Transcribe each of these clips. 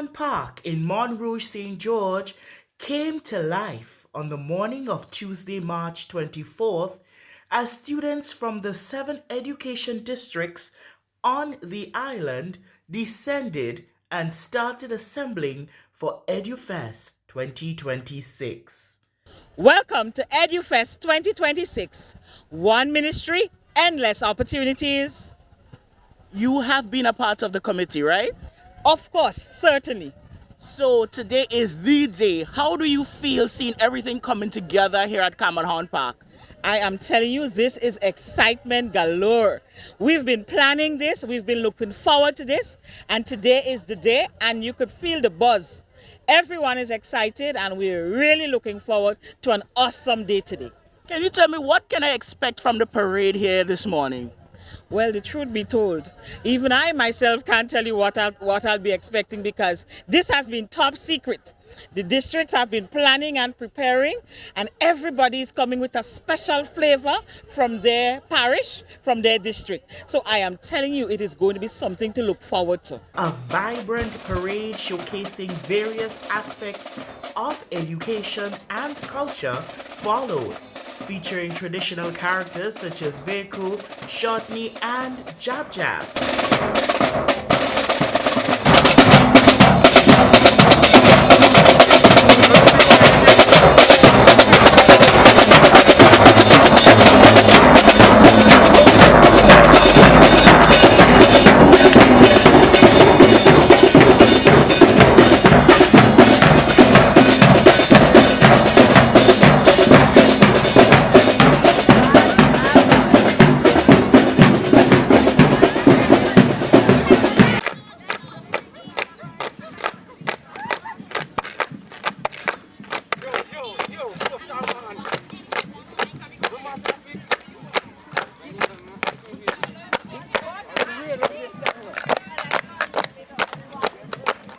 Cameron Park in Montrouge, St. George came to life on the morning of Tuesday, March 24th, as students from the seven education districts on the island descended and started assembling for EduFest 2026. Welcome to EduFest 2026. One ministry, endless opportunities. You have been a part of the committee, right? Of course, certainly. So today is the day. How do you feel seeing everything coming together here at Cameron Park? I am telling you, this is excitement galore. We've been planning this, we've been looking forward to this, and today is the day, and you could feel the buzz. Everyone is excited, and we're really looking forward to an awesome day today. Can you tell me what can I expect from the parade here this morning? Well, the truth be told, even I myself can't tell you what I'll be expecting, because this has been top secret. The districts have been planning and preparing, and everybody is coming with a special flavor from their parish, from their district. So I am telling you, it is going to be something to look forward to. A vibrant parade showcasing various aspects of education and culture followed, featuring traditional characters such as Veku, Shotni, and Jab Jab.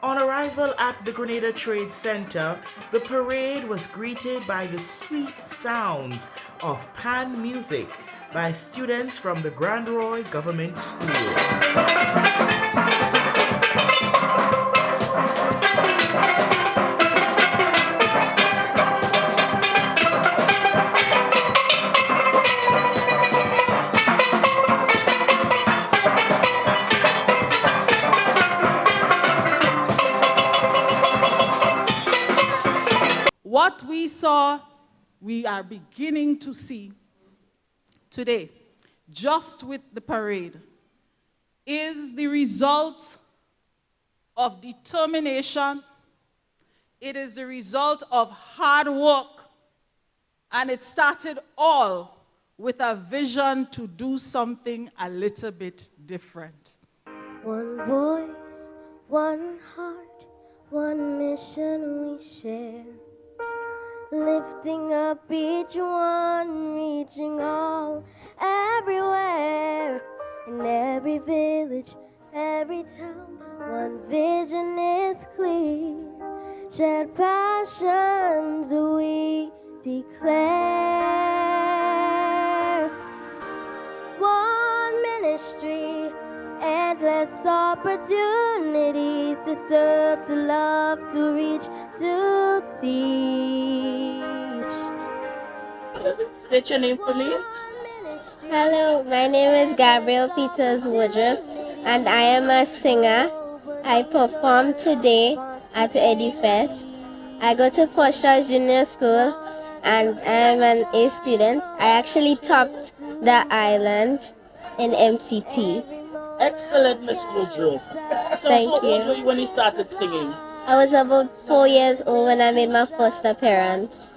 On arrival at the Grenada Trade Centre, the parade was greeted by the sweet sounds of pan music by students from the Grand Roy Government School. What we saw, we are beginning to see today, just with the parade, is the result of determination. It is the result of hard work, and it started all with a vision to do something a little bit different. One voice, one heart, one mission we share. Lifting up each one, reaching all, everywhere. In every village, every town, one vision is clear. Shared passions we declare. One ministry, endless opportunities to serve, to love, to reach, to teach. State your name for me. Hello, my name is Gabriel Peters Woodruff, and I am a singer. I perform today at EduFest. I go to First Choice Junior School, and I am an A student. I actually topped the island in MCT. Excellent, Miss Woodrow. So Thank how old you. were you when you started singing? I was about 4 years old when I made my first appearance.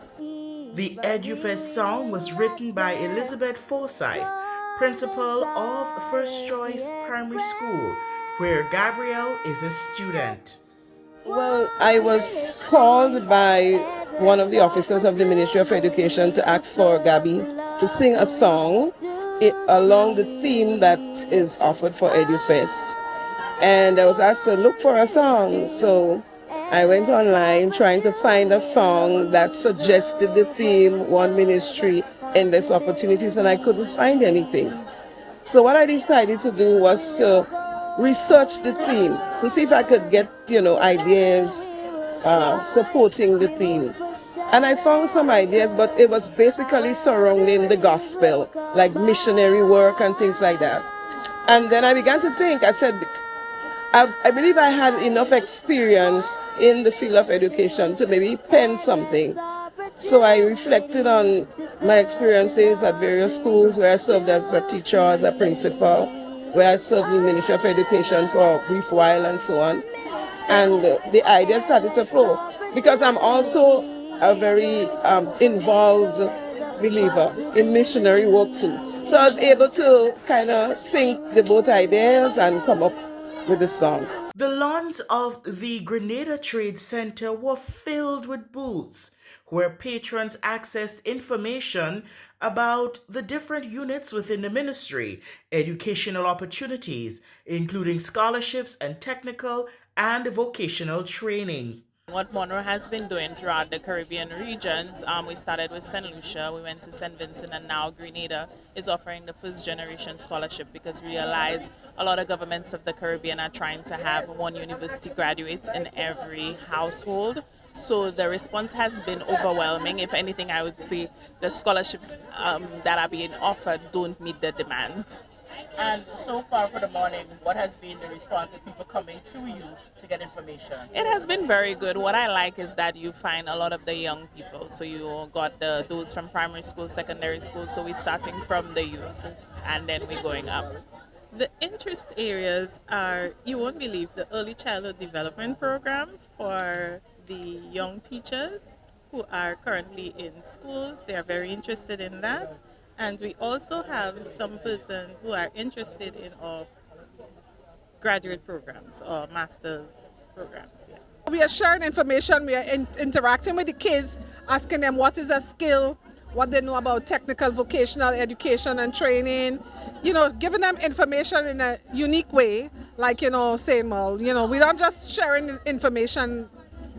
The EduFest song was written by Elizabeth Forsyth, principal of First Choice Primary School, where Gabrielle is a student. Well, I was called by one of the officers of the Ministry of Education to ask for Gabby to sing a song along the theme that is offered for EduFest. And I was asked to look for a song, so I went online trying to find a song that suggested the theme, One Ministry, Endless Opportunities, and I couldn't find anything. So what I decided to do was to research the theme to see if I could get, ideas supporting the theme. And I found some ideas, but it was basically surrounding the gospel, like missionary work and things like that. And then I began to think, I said, I believe I had enough experience in the field of education to maybe pen something. So I reflected on my experiences at various schools where I served as a teacher, as a principal, where I served in the Ministry of Education for a brief while and so on. And the idea started to flow because I'm also a very involved believer in missionary work too. So I was able to kind of sync the both ideas and come up with the song. The lawns of the Grenada Trade Centre were filled with booths where patrons accessed information about the different units within the ministry, educational opportunities, including scholarships and technical and vocational training. What Monroe has been doing throughout the Caribbean regions, we started with St. Lucia, we went to St. Vincent, and now Grenada is offering the first generation scholarship because we realize a lot of governments of the Caribbean are trying to have one university graduate in every household. So the response has been overwhelming. If anything, I would say the scholarships that are being offered don't meet the demand. And so far for the morning, what has been the response of people coming to you to get information? It has been very good. What I like is that you find a lot of the young people. So you got those from primary school, secondary school. So we're starting from the youth and then we're going up. The interest areas are, you won't believe, the early childhood development program for the young teachers who are currently in schools. They are very interested in that. And we also have some persons who are interested in our graduate programs or master's programs. Yeah. We are sharing information, we are interacting with the kids, asking them what is a skill, what they know about technical vocational education and training, giving them information in a unique way, like, saying, well, we're not just sharing information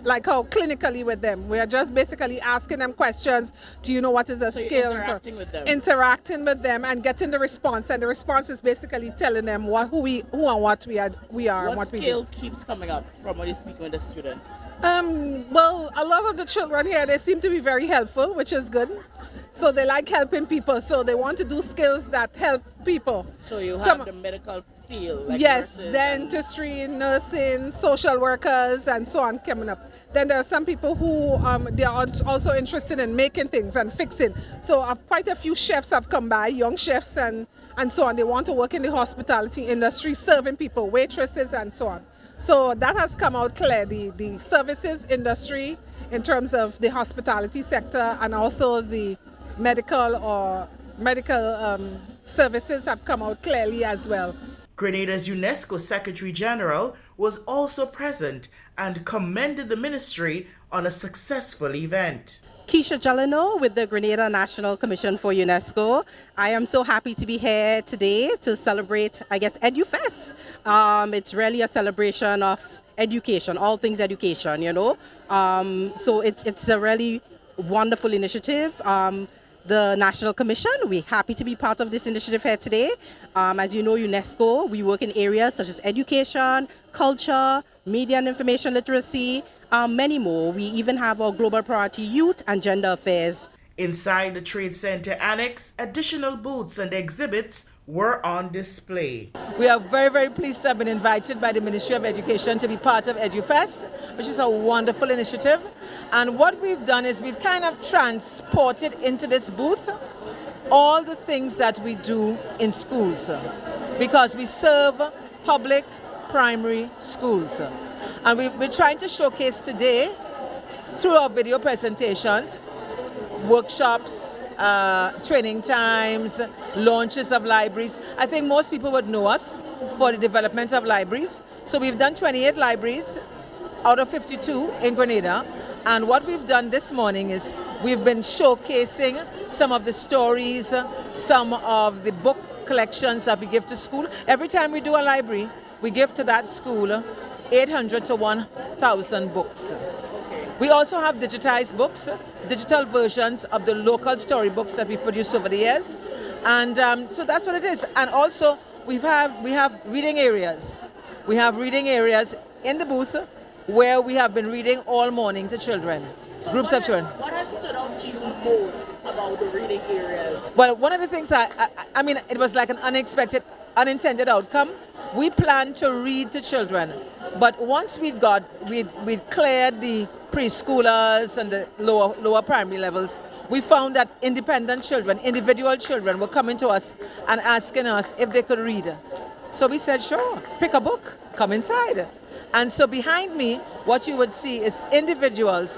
like how clinically with them. We are just basically asking them questions. Do you know what is a skill? Interacting with them. Interacting with them and getting the response. And the response is basically telling them who and what we are and what we do. What skill keeps coming up from when you speak with the students? Well, a lot of the children here, they seem to be very helpful, which is good. So they like helping people. So they want to do skills that help people. So you have the medical field, like yes, nurses dentistry, nursing, social workers, and so on coming up. Then there are some people who they are also interested in making things and fixing. So quite a few chefs have come by, young chefs and so on. They want to work in the hospitality industry, serving people, waitresses and so on. So that has come out clear, the services industry in terms of the hospitality sector and also the medical services have come out clearly as well. Grenada's UNESCO Secretary General was also present and commended the ministry on a successful event. Keisha Jalino with the Grenada National Commission for UNESCO. I am so happy to be here today to celebrate, EduFest. It's really a celebration of education, all things education, So it's a really wonderful initiative. The National Commission, we're happy to be part of this initiative here today. As you know, UNESCO, we work in areas such as education, culture, media and information literacy, many more. We even have our global priority youth and gender affairs. Inside the Trade Centre Annex, additional booths and exhibits were on display. We are very, very pleased to have been invited by the Ministry of Education to be part of EduFest, which is a wonderful initiative. And what we've done is we've kind of transported into this booth all the things that we do in schools, because we serve public primary schools. And we're trying to showcase today, through our video presentations, workshops, training times, launches of libraries. I think most people would know us for the development of libraries. So we've done 28 libraries out of 52 in Grenada. And what we've done this morning is we've been showcasing some of the stories, some of the book collections that we give to school. Every time we do a library, we give to that school 800 to 1,000 books. We also have digitized books, digital versions of the local storybooks that we've produced over the years. And so that's what it is. And also we have reading areas. We have reading areas in the booth where we have been reading all morning to children, groups of children. What has stood out to you most about the reading areas? Well, one of the things I mean, it was like an unintended outcome. We planned to read to children, but once we'd cleared the preschoolers and the lower primary levels, we found that independent children, individual children were coming to us and asking us if they could read. So we said, sure, pick a book, come inside. And so behind me, what you would see is individual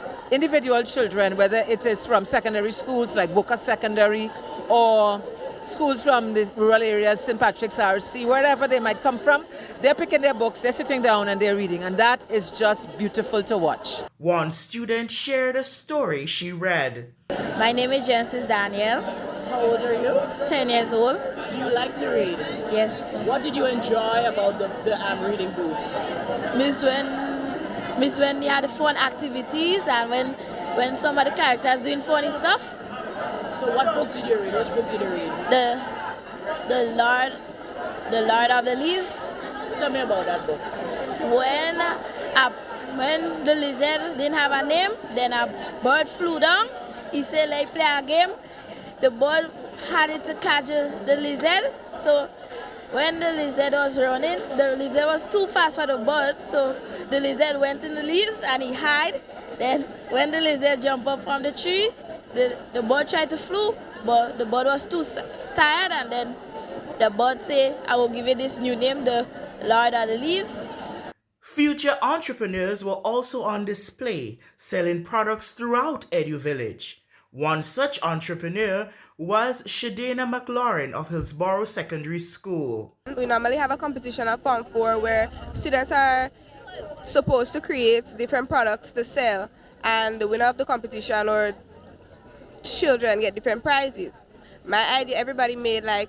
children, whether it is from secondary schools like Booker Secondary or schools from the rural areas, St. Patrick's RC, wherever they might come from, they're picking their books, they're sitting down and they're reading. And that is just beautiful to watch. One student shared a story she read. My name is Genesis Daniel. How old are you? 10 years old. Do you like to read? Yes. What did you enjoy about the reading booth? Miss when you had the fun activities and when some of the characters doing funny stuff. So what book did you read? Which book did you read? The Lord of the Leaves. Tell me about that book. When the lizard didn't have a name, then a bird flew down. He said, "Let's play a game." The bird had it to catch the lizard. So when the lizard was running, the lizard was too fast for the bird. So the lizard went in the leaves and he hid. Then when the lizard jumped up from the tree, the bird tried to flew, but the bird was too tired. And then the bird said, "I will give it this new name, the Lord of the Leaves." Future entrepreneurs were also on display, selling products throughout Edu Village. One such entrepreneur was Shadena McLaurin of Hillsborough Secondary School. We normally have a competition at Form 4 where students are supposed to create different products to sell, and the winner of the competition or children get different prizes. My idea, everybody made like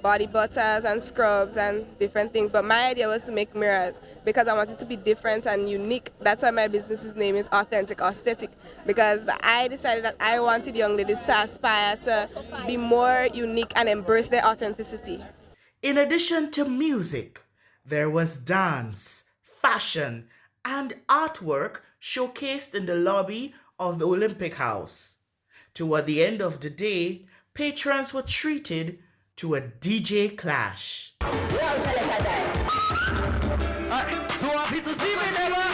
body butters and scrubs and different things, but my idea was to make mirrors because I wanted to be different and unique. That's why my business's name is Authentic Aesthetic, because I decided that I wanted young ladies to aspire to be more unique and embrace their authenticity. In addition to music, there was dance, fashion, and artwork showcased in the lobby of the Olympic House. Toward the end of the day, patrons were treated to a DJ clash. So happy to see me never.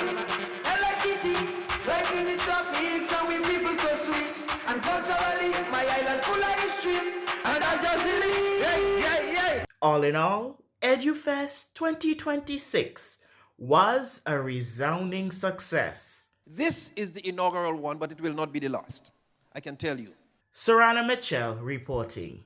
Like in the tropics, and we people so sweet. And culturally, my island full of history. And that's just the All in all, EduFest 2026 was a resounding success. This is the inaugural one, but it will not be the last. I can tell you. Sorana Mitchell reporting.